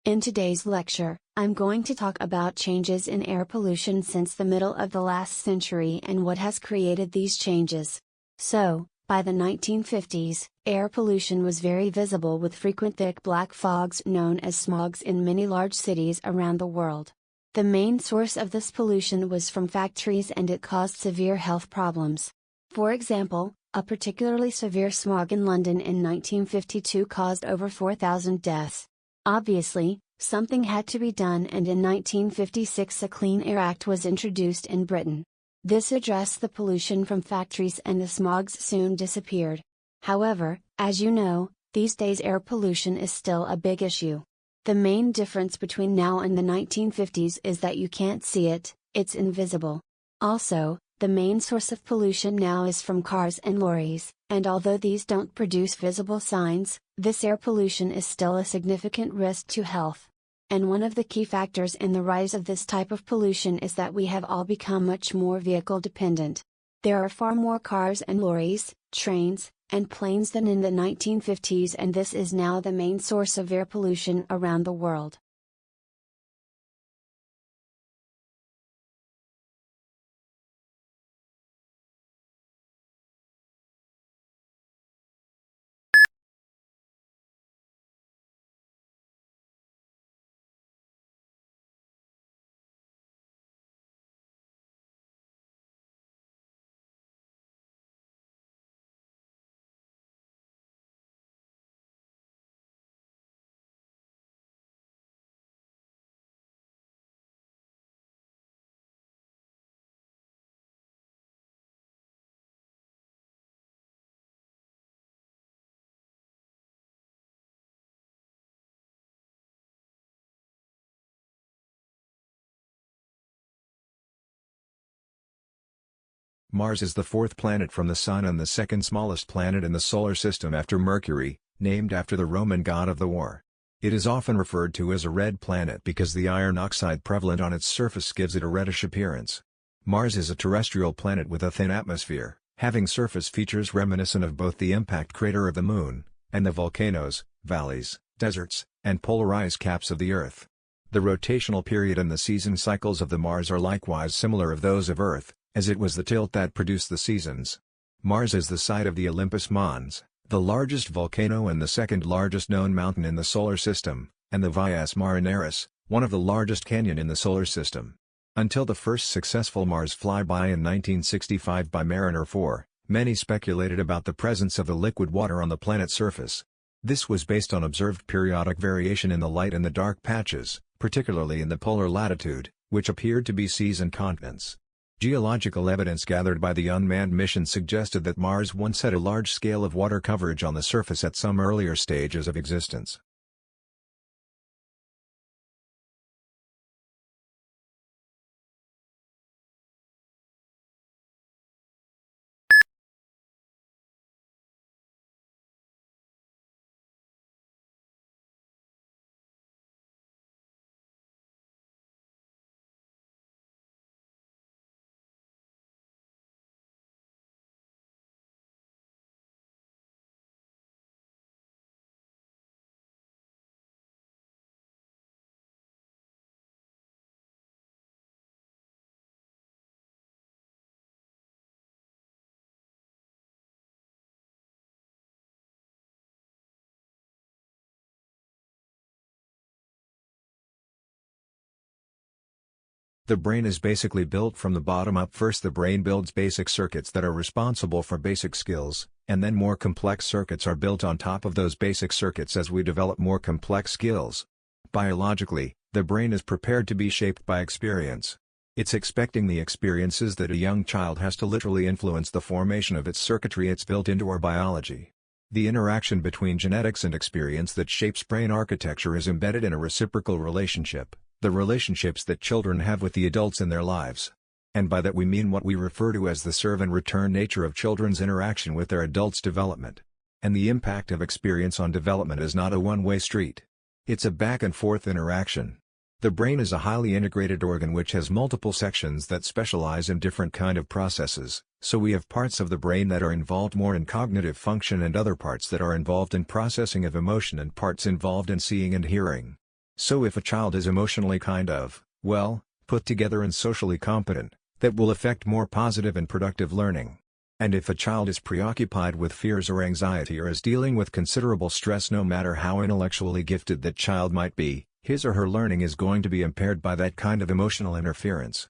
In today's lecture, I'm going to talk about changes in air pollution since the middle of the last century and what has created these changes. So, by the 1950s, air pollution was very visible with frequent thick black fogs known as smogs in many large cities around the world. The main source of this pollution was from factories and it caused severe health problems. For example, a particularly severe smog in London in 1952 caused over 4,000 deaths. Obviously, something had to be done, and in 1956 a Clean Air Act was introduced in Britain. This addressed the pollution from factories and the smogs soon disappeared. However, as you know, these days air pollution is still a big issue. The main difference between now and the 1950s is that you can't see it, it's invisible. Also, the main source of pollution now is from cars and lorries, and although these don't produce visible signs, this air pollution is still a significant risk to health. And one of the key factors in the rise of this type of pollution is that we have all become much more vehicle dependent. There are far more cars and lorries, trains, and planes than in the 1950s, and this is now the main source of air pollution around the world. Mars is the fourth planet from the Sun and the second smallest planet in the Solar System after Mercury, named after the Roman god of the war. It is often referred to as a red planet because the iron oxide prevalent on its surface gives it a reddish appearance. Mars is a terrestrial planet with a thin atmosphere, having surface features reminiscent of both the impact crater of the Moon, and the volcanoes, valleys, deserts, and polar ice caps of the Earth. The rotational period and the season cycles of the Mars are likewise similar of those of Earth, as it was the tilt that produced the seasons. Mars is the site of the Olympus Mons, the largest volcano and the second largest known mountain in the Solar System, and the Valles Marineris, one of the largest canyon in the Solar System. Until the first successful Mars flyby in 1965 by Mariner 4, many speculated about the presence of the liquid water on the planet's surface. This was based on observed periodic variation in the light and the dark patches, particularly in the polar latitude, which appeared to be seas and continents. Geological evidence gathered by the unmanned mission suggested that Mars once had a large scale of water coverage on the surface at some earlier stages of existence. The brain is basically built from the bottom up. First, the brain builds basic circuits that are responsible for basic skills, and then more complex circuits are built on top of those basic circuits as we develop more complex skills. Biologically, the brain is prepared to be shaped by experience. It's expecting the experiences that a young child has to literally influence the formation of its circuitry. It's built into our biology. The interaction between genetics and experience that shapes brain architecture is embedded in a reciprocal relationship, the relationships that children have with the adults in their lives. And by that we mean what we refer to as the serve and return nature of children's interaction with their adults' development. And the impact of experience on development is not a one-way street. It's a back-and-forth interaction. The brain is a highly integrated organ which has multiple sections that specialize in different kind of processes, so we have parts of the brain that are involved more in cognitive function and other parts that are involved in processing of emotion and parts involved in seeing and hearing. So if a child is emotionally well, put together and socially competent, that will affect more positive and productive learning. And if a child is preoccupied with fears or anxiety or is dealing with considerable stress, no matter how intellectually gifted that child might be, his or her learning is going to be impaired by that kind of emotional interference.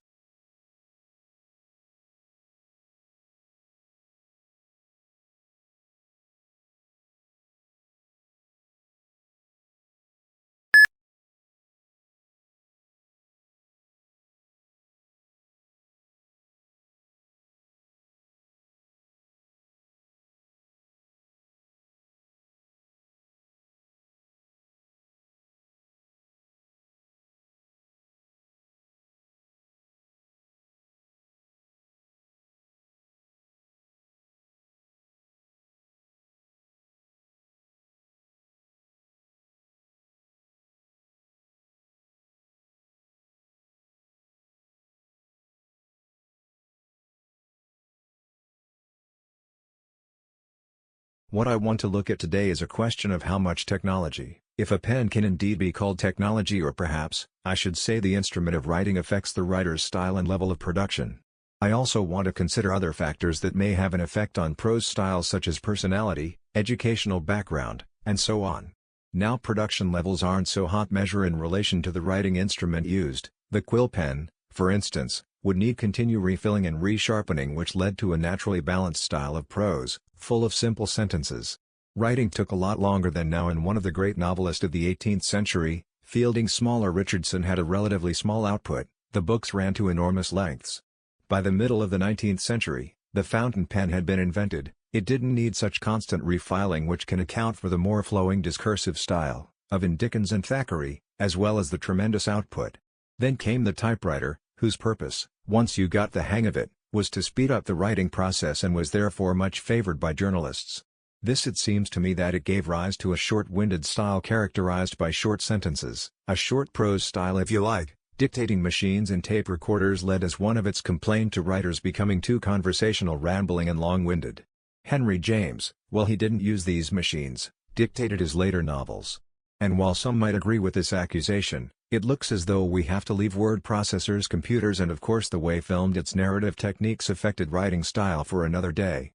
What I want to look at today is a question of how much technology, if a pen can indeed be called technology, or perhaps, I should say, the instrument of writing, affects the writer's style and level of production. I also want to consider other factors that may have an effect on prose style, such as personality, educational background, and so on. Now, production levels aren't so hot measure in relation to the writing instrument used. The quill pen, for instance, would need continue refilling and resharpening, which led to a naturally balanced style of prose, full of simple sentences. Writing took a lot longer than now, and one of the great novelists of the 18th century, Fielding Small or Richardson, had a relatively small output. The books ran to enormous lengths. By the middle of the 19th century, the fountain pen had been invented. It didn't need such constant refiling, which can account for the more flowing discursive style of Dickens and Thackeray, as well as the tremendous output. Then came the typewriter, whose purpose, once you got the hang of it, was to speed up the writing process, and was therefore much favored by journalists. It seems to me that it gave rise to a short-winded style characterized by short sentences, a short prose style if you like. Dictating machines and tape recorders led, as one of its complained, to writers becoming too conversational, rambling and long-winded. Henry James, while he didn't use these machines, dictated his later novels. And while some might agree with this accusation, it looks as though we have to leave word processors, computers, and of course the way filmed its narrative techniques affected writing style for another day.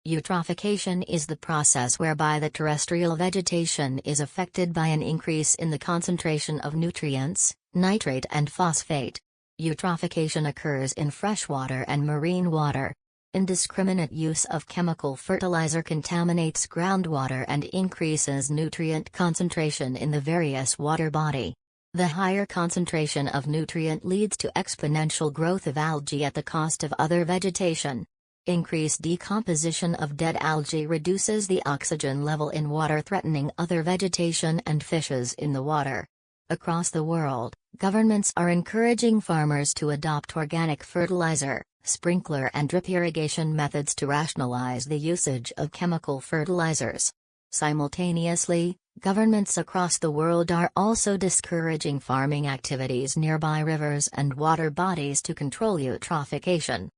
Eutrophication is the process whereby the terrestrial vegetation is affected by an increase in the concentration of nutrients, nitrate and phosphate. Eutrophication occurs in freshwater and marine water. Indiscriminate use of chemical fertilizer contaminates groundwater and increases nutrient concentration in the various water body. The higher concentration of nutrient leads to exponential growth of algae at the cost of other vegetation. Increased decomposition of dead algae reduces the oxygen level in water, threatening other vegetation and fishes in the water. Across the world, governments are encouraging farmers to adopt organic fertilizer, sprinkler and drip irrigation methods to rationalize the usage of chemical fertilizers. Simultaneously, governments across the world are also discouraging farming activities nearby rivers and water bodies to control eutrophication.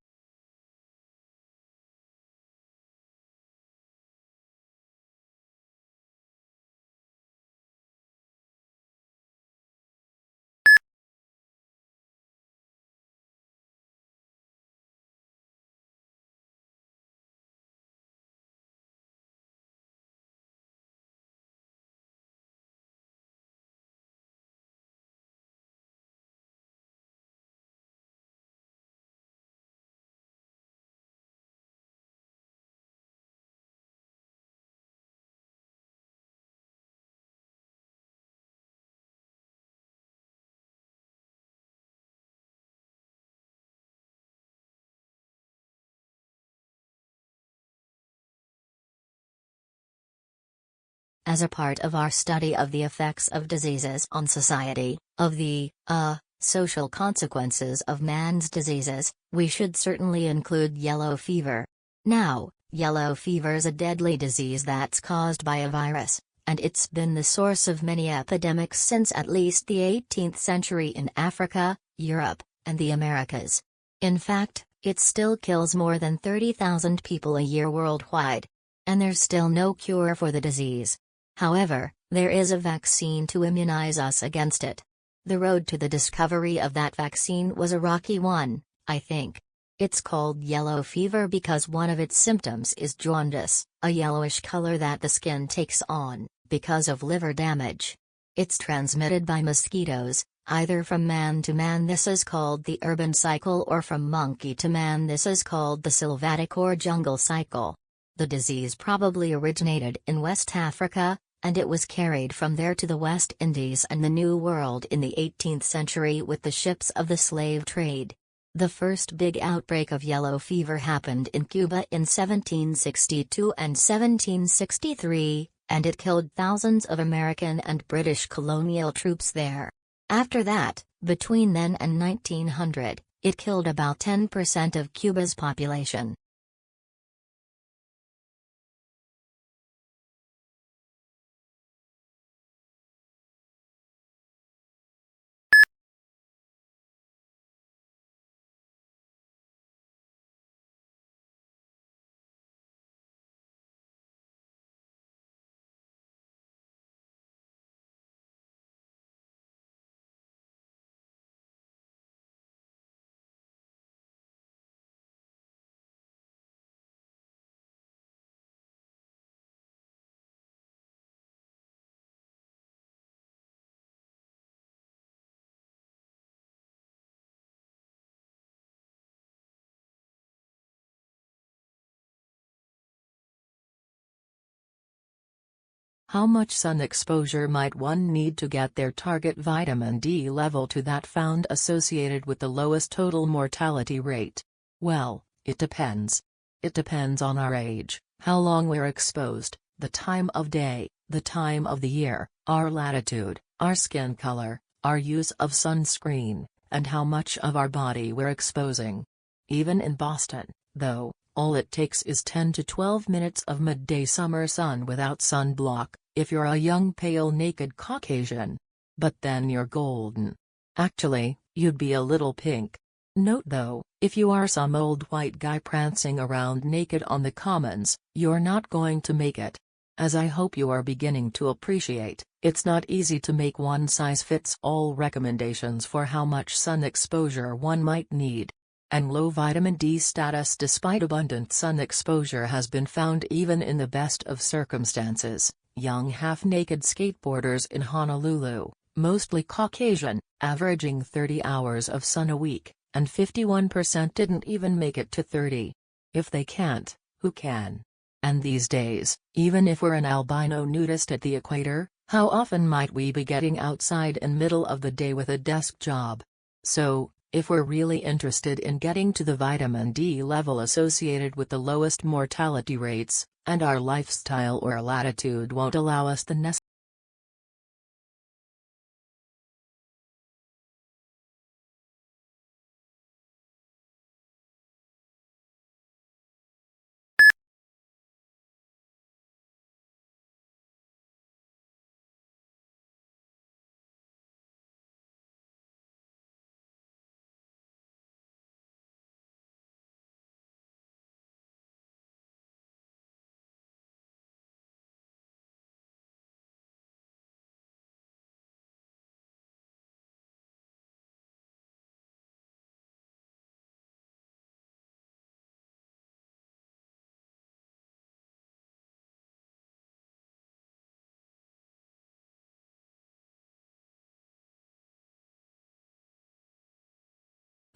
As a part of our study of the effects of diseases on society, of the, social consequences of man's diseases, we should certainly include yellow fever. Now, yellow fever's a deadly disease that's caused by a virus, and it's been the source of many epidemics since at least the 18th century in Africa, Europe, and the Americas. In fact, it still kills more than 30,000 people a year worldwide. And there's still no cure for the disease. However, there is a vaccine to immunize us against it. The road to the discovery of that vaccine was a rocky one, I think. It's called yellow fever because one of its symptoms is jaundice, a yellowish color that the skin takes on, because of liver damage. It's transmitted by mosquitoes, either from man to man, this is called the urban cycle, or from monkey to man, this is called the sylvatic or jungle cycle. The disease probably originated in West Africa, and it was carried from there to the West Indies and the New World in the 18th century with the ships of the slave trade. The first big outbreak of yellow fever happened in Cuba in 1762 and 1763, and it killed thousands of American and British colonial troops there. After that, between then and 1900, it killed about 10% of Cuba's population. How much sun exposure might one need to get their target vitamin D level to that found associated with the lowest total mortality rate? Well, it depends. It depends on our age, how long we're exposed, the time of day, the time of the year, our latitude, our skin color, our use of sunscreen, and how much of our body we're exposing. Even in Boston, though, all it takes is 10 to 12 minutes of midday summer sun without sunblock, if you're a young pale naked Caucasian. But then you're golden. Actually, you'd be a little pink. Note though, if you are some old white guy prancing around naked on the commons, you're not going to make it. As I hope you are beginning to appreciate, it's not easy to make one-size-fits-all recommendations for how much sun exposure one might need. And low vitamin D status despite abundant sun exposure has been found even in the best of circumstances. Young half-naked skateboarders in Honolulu, mostly Caucasian, averaging 30 hours of sun a week, and 51% didn't even make it to 30. If they can't, who can? And these days, even if we're an albino nudist at the equator, how often might we be getting outside in middle of the day with a desk job? So, if we're really interested in getting to the vitamin D level associated with the lowest mortality rates, and our lifestyle or latitude won't allow us the necessary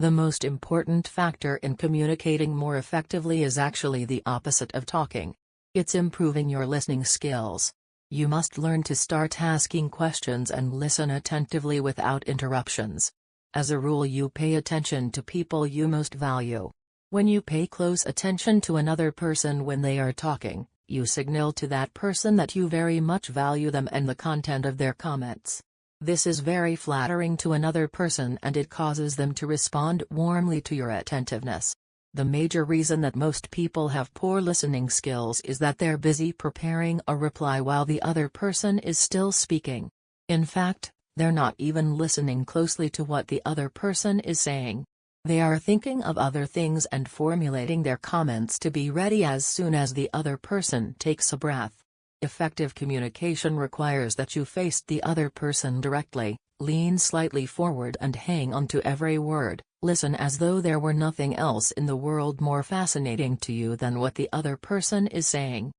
The most important factor in communicating more effectively is actually the opposite of talking. It's improving your listening skills. You must learn to start asking questions and listen attentively without interruptions. As a rule, you pay attention to people you most value. When you pay close attention to another person when they are talking, You signal to that person that you very much value them and the content of their comments. This is very flattering to another person and it causes them to respond warmly to your attentiveness. The major reason that most people have poor listening skills is that they're busy preparing a reply while the other person is still speaking. In fact, they're not even listening closely to what the other person is saying. They are thinking of other things and formulating their comments to be ready as soon as the other person takes a breath. Effective communication requires that you face the other person directly, lean slightly forward and hang on to every word, listen as though there were nothing else in the world more fascinating to you than what the other person is saying.